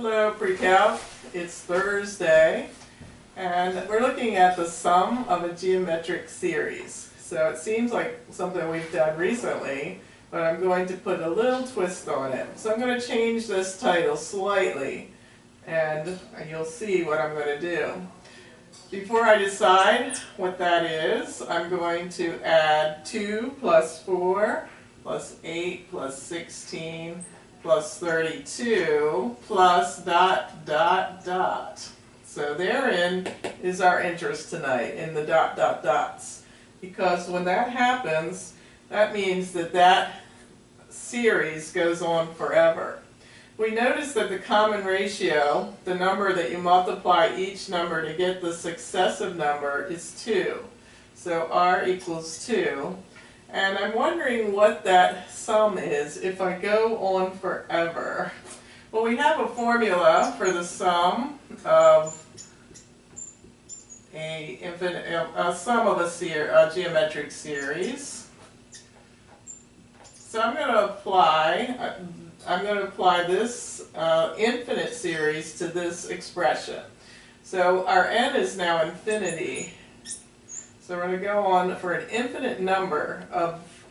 Hello, PreCalc. It's Thursday, and we're looking at the sum of a geometric series. So it seems like something we've done recently, but I'm going to put a little twist on it. So I'm going to change this title slightly, and you'll see what I'm going to do. Before I decide what that is, I'm going to add 2 plus 4 plus 8 plus 16 plus 32 plus ... So therein is our interest tonight, in the ... dots. Because when that happens, that means that that series goes on forever. We notice that the common ratio, the number that you multiply each number to get the successive number, is 2. So r equals 2. And I'm wondering what that sum is if I go on forever. Well, we have a formula for the sum of a sum of a geometric series. So I'm going to apply this infinite series to this expression. So our n is now infinity. So we're going to go on for an infinite number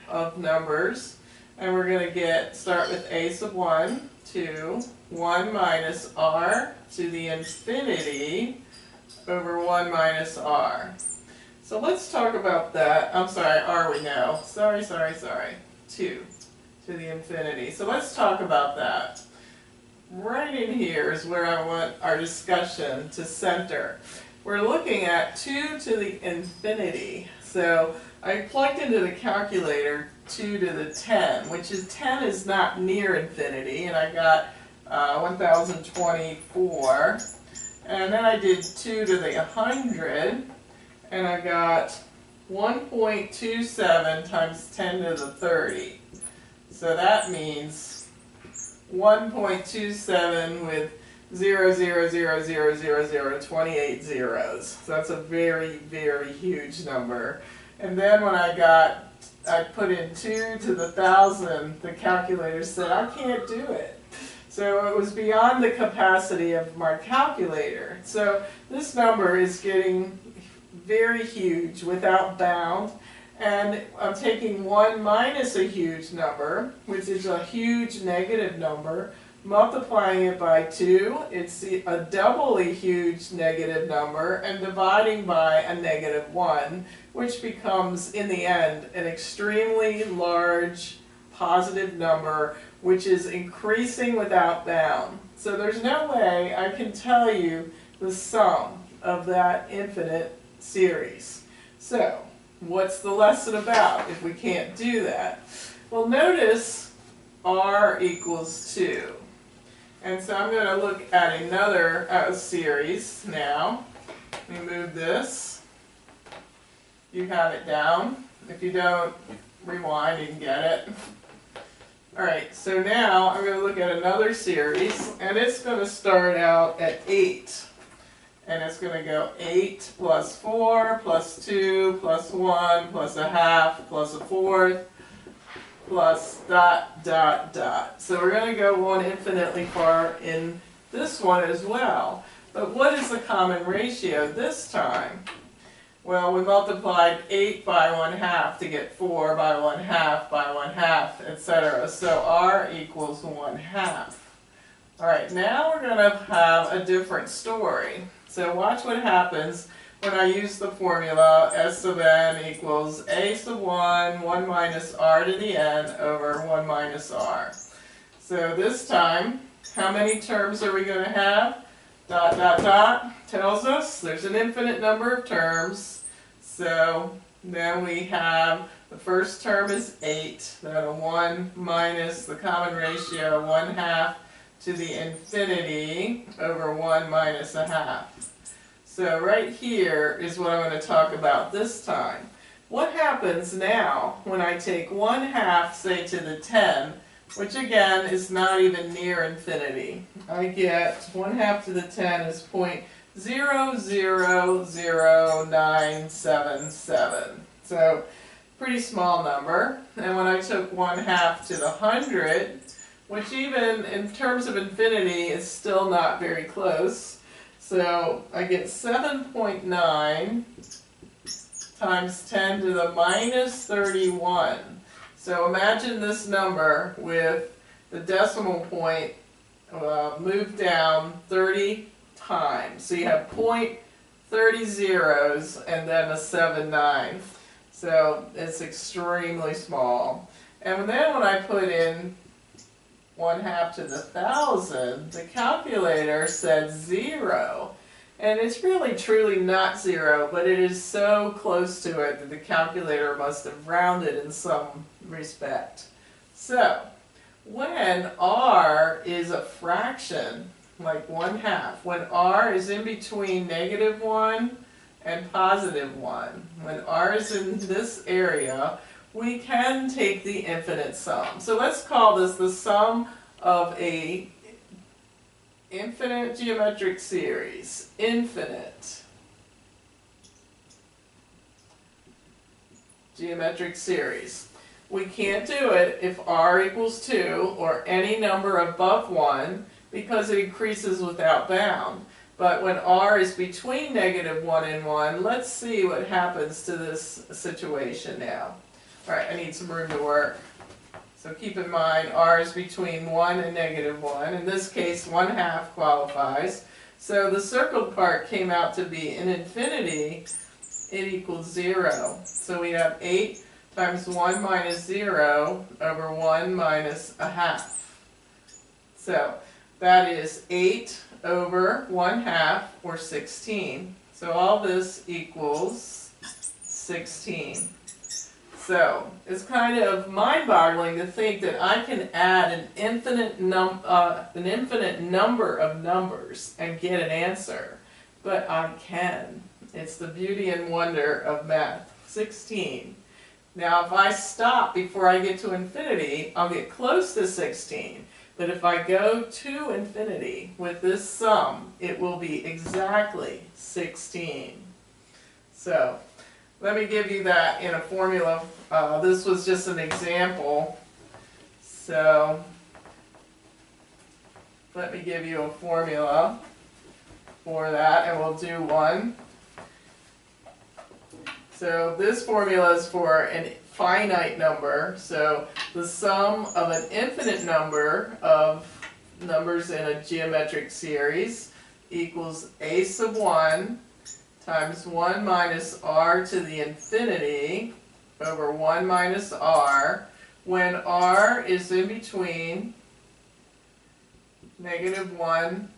of numbers, and we're going to start with a sub 1 to 1 minus r to the infinity over 1 minus r. So let's talk about that. I'm sorry, r we know. Sorry. 2 to the infinity. So let's talk about that. Right in here is where I want our discussion to center. We're looking at 2 to the infinity. So I plugged into the calculator 2 to the 10, which is 10 is not near infinity, and I got 1024. And then I did 2 to the 100, and I got 1.27 times 10 to the 30. So that means 1.27 with 0.0000028 zeros. So that's a very, very huge number. And then when I put in 2 to the 1,000, the calculator said, I can't do it. So it was beyond the capacity of my calculator. So this number is getting very huge, without bound. And I'm taking 1 minus a huge number, which is a huge negative number, multiplying it by 2, it's a doubly huge negative number, and dividing by a negative 1, which becomes, in the end, an extremely large positive number, which is increasing without bound. So there's no way I can tell you the sum of that infinite series. So, what's the lesson about if we can't do that? Well, notice r equals 2. And so I'm going to look at another series now. Let me move this. You have it down. If you don't, rewind and get it. Alright, so now I'm going to look at another series, and it's going to start out at 8. And it's going to go 8 plus 4 plus 2 plus 1 plus a half plus a fourth plus ... So we're going to go on infinitely far in this one as well. But what is the common ratio this time? Well, we multiplied 8 by 1/2 to get 4 by 1/2 by 1/2, etc. So r equals 1/2. Alright, now we're going to have a different story. So watch what happens when I use the formula s sub n equals a sub 1, 1 minus r to the n over 1 minus r. So this time, how many terms are we going to have? ... tells us there's an infinite number of terms. So then we have, the first term is 8, then a 1 minus the common ratio 1/2 to the infinity over 1 minus a half. So right here is what I'm going to talk about this time. What happens now when I take 1/2, say, to the 10, which again is not even near infinity? I get 1/2 to the 10 is 0.000977. So pretty small number. And when I took 1/2 to the 100, which even in terms of infinity is still not very close. So I get 7.9 times 10 to the minus 31. So imagine this number with the decimal point moved down 30 times. So you have 0.30 zeros and then a 7/9. So it's extremely small. And then when I put in 1/2 to the 1,000, the calculator said 0. And it's really truly not 0, but it is so close to it that the calculator must have rounded in some respect. So, when r is a fraction, like 1/2, when r is in between -1 and +1, when r is in this area, we can take the infinite sum. So let's call this the sum of a infinite geometric series. Infinite geometric series. We can't do it if r equals 2 or any number above 1 because it increases without bound. But when r is between -1 and 1, let's see what happens to this situation now. Alright, I need some room to work. So keep in mind r is between 1 and -1. In this case, 1/2 qualifies. So the circled part came out to be in infinity, it equals 0. So we have 8 times 1 minus 0 over 1 minus 1/2. So that is 8 over 1/2, or 16. So all this equals 16. So it's kind of mind-boggling to think that I can add an infinite number of numbers and get an answer. But I can. It's the beauty and wonder of math. 16. Now if I stop before I get to infinity, I'll get close to 16. But if I go to infinity with this sum, it will be exactly 16. So let me give you that in a formula. This was just an example. So let me give you a formula for that, and we'll do one. So this formula is for a finite number. So the sum of an infinite number of numbers in a geometric series equals a sub 1 times 1 minus r to the infinity over 1 minus r, when r is in between -1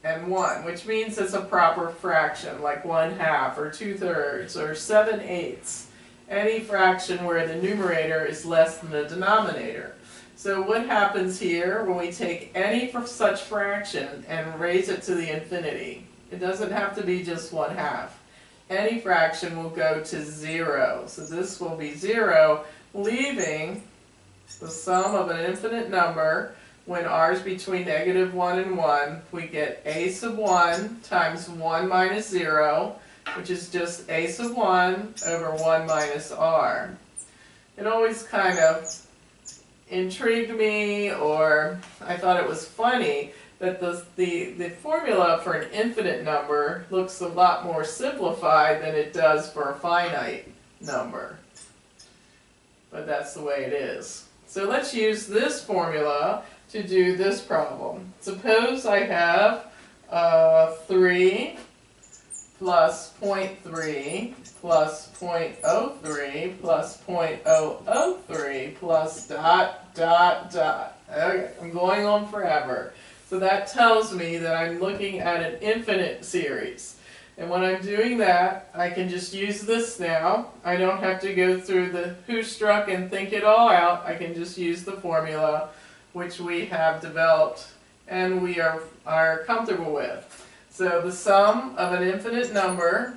and 1, which means it's a proper fraction, like 1/2 or 2/3 or 7/8, any fraction where the numerator is less than the denominator. So what happens here when we take any such fraction and raise it to the infinity? It doesn't have to be just 1/2. Any fraction will go to 0. So this will be 0, leaving the sum of an infinite number. When r is between -1 and 1, we get a sub 1 times 1 minus 0, which is just a sub 1 over 1 minus r. It always kind of intrigued me, or I thought it was funny, that the formula for an infinite number looks a lot more simplified than it does for a finite number. But that's the way it is. So let's use this formula to do this problem. Suppose I have 3 plus 0.3 plus 0.03 plus 0.003 plus ... Okay, I'm going on forever. So that tells me that I'm looking at an infinite series. And when I'm doing that, I can just use this now. I don't have to go through the who struck and think it all out. I can just use the formula which we have developed and we are comfortable with. So the sum of an infinite number,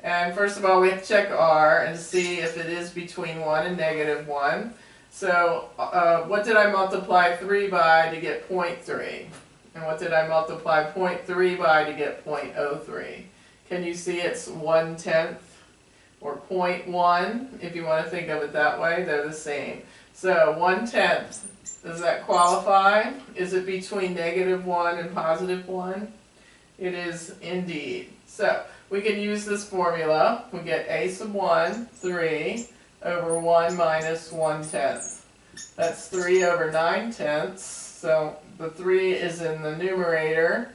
and first of all we have to check r and see if it is between 1 and -1. So what did I multiply 3 by to get 0.3? And what did I multiply 0.3 by to get 0.03? Can you see it's 1/10 or 0.1 if you want to think of it that way? They're the same. So 1/10 Does that qualify? Is it between -1 and +1? It is indeed. So we can use this formula. We get a sub 1, 3, over 1 minus 1/10. That's 3 over 9/10. So the 3 is in the numerator.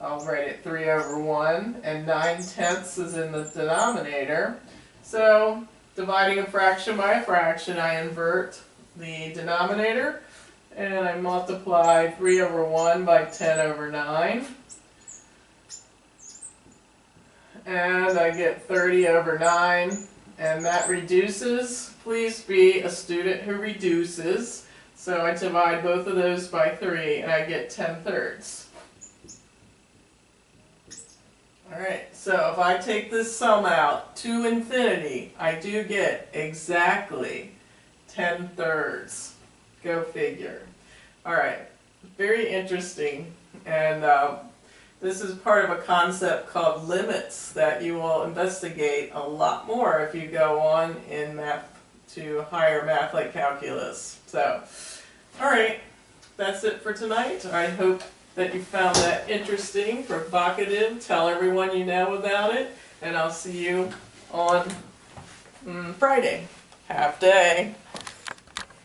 I'll write it 3 over 1. And 9/10 is in the denominator. So dividing a fraction by a fraction, I invert the denominator. And I multiply 3 over 1 by 10 over 9. And I get 30 over 9. And that reduces. Please be a student who reduces. So I divide both of those by 3 and I get 10/3. Alright, so if I take this sum out to infinity, I do get exactly 10/3. Go figure. Alright, very interesting. And this is part of a concept called limits that you will investigate a lot more if you go on in math to higher math like calculus. So, alright, that's it for tonight. I hope that you found that interesting, provocative. Tell everyone you know about it, and I'll see you on Friday. Half day.